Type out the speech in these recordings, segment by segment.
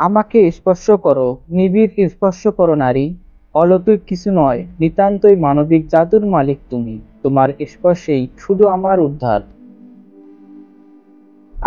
আমাকে স্পর্শ করো, নিবিড় স্পর্শ করো নারী। অলৌকিক কিছু নয়, নিতান্তই মানবিক জাদুর মালিক তুমি। তোমার স্পর্শেই শুধু আমার উদ্ধার।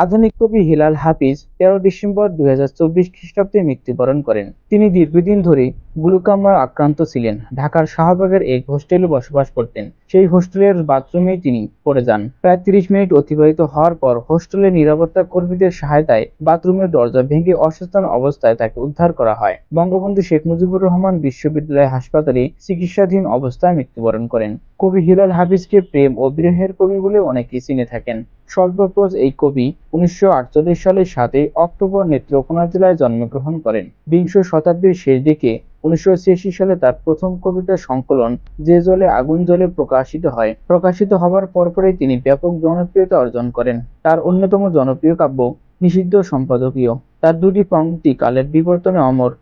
আধুনিক কবি হেলাল হাফিজ 13 ডিসেম্বর 2024 খ্রিস্টাব্দে মৃত্যুবরণ করেন। তিনি দীর্ঘদিন ধরে গ্লুকোমায় আক্রান্ত ছিলেন। ঢাকার শাহবাগের এক হোস্টেলে বসবাস করতেন। সেই হোস্টেলের বাথরুমেই তিনি পড়ে যান। প্রায় 30 মিনিট অতিবাহিত হওয়ার পর হোস্টেলের নিরাপত্তা কর্মীদের সহায়তায় বাথরুমের দরজা ভেঙে অচেতন অবস্থায় তাকে উদ্ধার করা হয়। বঙ্গবন্ধু শেখ মুজিবুর রহমান বিশ্ববিদ্যালয় হাসপাতালে চিকিৎসাধীন অবস্থায় মৃত্যুবরণ করেন। কবি হেলাল হাফিজকে প্রেম ও বিরহের কবি বলে অনেকেই চিনে থাকেন। সর্বপ্রথম এই কবি 1948 সালের 7 অক্টোবর নেত্রকোনা জেলায় জন্মগ্রহণ করেন। বিংশ শতাব্দীর শেষ দিকে 1986 সালে তার প্রথম কবিতা সংকলন যে জলে আগুন জ্বলে প্রকাশিত হয়। প্রকাশিত হবার পরপরই তিনি ব্যাপক জনপ্রিয়তা অর্জন করেন। তার অন্যতম জনপ্রিয় কাব্য নিষিদ্ধ সম্পাদকীয়। তার দুটি পংক্তি কালের বিবর্তনে অমর।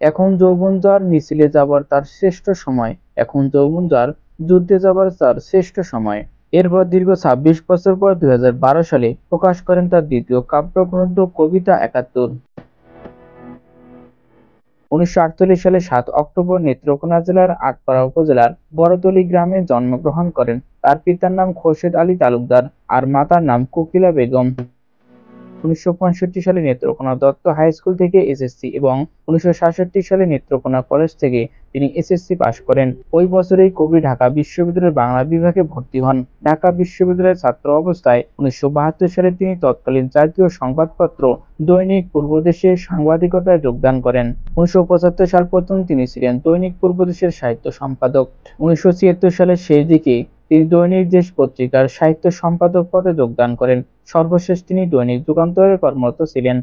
এখন যৌবন যার মিছিলে যাবার তার শ্রেষ্ঠ সময়, এখন যৌবন যার যুদ্ধে যাবার তার শ্রেষ্ঠ সময়। এরপর দীর্ঘ 26 বছর পর 2012 সালে প্রকাশ করেন তার দ্বিতীয় কাব্যগ্রন্থ কবিতা 71। 1948 সালে 7 অক্টোবর নেত্রকোনা জেলার আটপাড়া উপজেলার বড়তলী গ্রামে জন্মগ্রহণ করেন। তার পিতার নাম খোরশেদ আলী তালুকদার আর মাতার নাম কোকিলা বেগম। 1965 সালে নেত্রকোনা দত্ত হাই স্কুল থেকে এসএসসি এবং 1966 সালে নেত্রকোনা কলেজ থেকে তিনি এসএসসি পাশ করেন। ওই বছরেই কবি ঢাকা বিশ্ববিদ্যালয়ের বাংলা বিভাগে ভর্তি হন। ঢাকা বিশ্ববিদ্যালয়ের ছাত্র অবস্থায় 1972 সালে তিনি তৎকালীন জাতীয় সংবাদপত্র দৈনিক পূর্বদেশে সাংবাদিকতায় যোগদান করেন। 1975 সাল পর্যন্ত তিনি ছিলেন দৈনিক পূর্বদেশের সাহিত্য সম্পাদক। 1976 সালের শেষ দিকে তিনি দৈনিক দেশ পত্রিকার সাহিত্য সম্পাদক পদে যোগদান করেন। সর্বশেষ তিনি দৈনিক যুগান্তরে কর্মরত ছিলেন।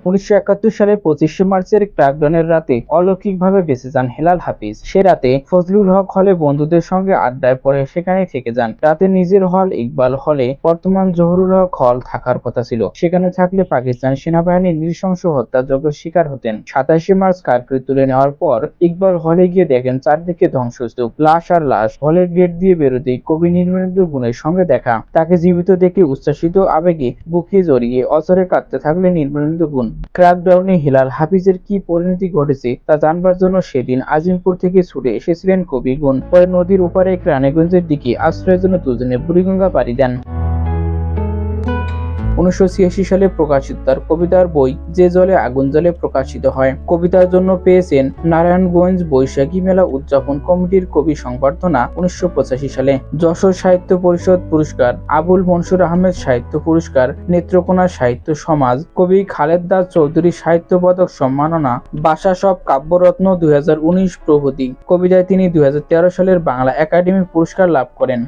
1971 সালে 25 মার্চের ক্র্যাকডাউনের রাতে অলৌকিকভাবে বেঁচে যান হেলাল হাফিজ। সে রাতে ফজলুল হক হলে বন্ধুদের সঙ্গে আড্ডায় পড়ে সেখানেই থেকে যান। রাতে নিজের হল ইকবাল হলে বর্তমান জহুরুল হক হল থাকার কথা ছিল। সেখানে থাকলে পাকিস্তান সেনাবাহিনীর নৃশংস হত্যাযজ্ঞের শিকার হতেন। 27 মার্চ কারফিউ তুলে নেওয়ার পর ইকবাল হলে গিয়ে দেখেন চারদিকে ধ্বংসস্তূপ, লাশ আর লাশ। হলের গেট দিয়ে বেরোতেই কবি নির্মলেন্দু গুণের সঙ্গে দেখা। তাকে জীবিত দেখে উচ্ছ্বাসিত আবেগে বুকে জড়িয়ে অঝরে কাঁদতে থাকলেন নির্মলেন্দু গুণ। ক্র্যাকডাউনে হেলাল হাফিজের কি পরিণতি ঘটেছে তা জানবার জন্য সেদিন আজিমপুর থেকে ছুটে এসেছিলেন কবি গুণ। পরে নদীর ওপারে রানীগঞ্জের দিকে আশ্রয়ের জন্য দুজনে বুড়িগঙ্গা পাড়ি দেন। 1986 সালে প্রকাশিত তার কবিতার বই যে জলে আগুন জ্বলে প্রকাশিত হয়। কবিতার জন্য পেয়েছেন নারায়ণগঞ্জ বৈশাখী মেলা উদযাপন কমিটির কবি সংবর্ধনা 1985 সালে, যশোর সাহিত্য পরিষদ পুরস্কার, আবুল মনসুর আহমেদ সাহিত্য পুরস্কার, নেত্রকোনা সাহিত্য সমাজ, কবি খালেদ দাস চৌধুরী সাহিত্য পদক সম্মাননা, বাসা সব কাব্যরত্ন 2019 প্রভৃতি। কবিতায় তিনি 2013 সালের বাংলা একাডেমি পুরস্কার লাভ করেন।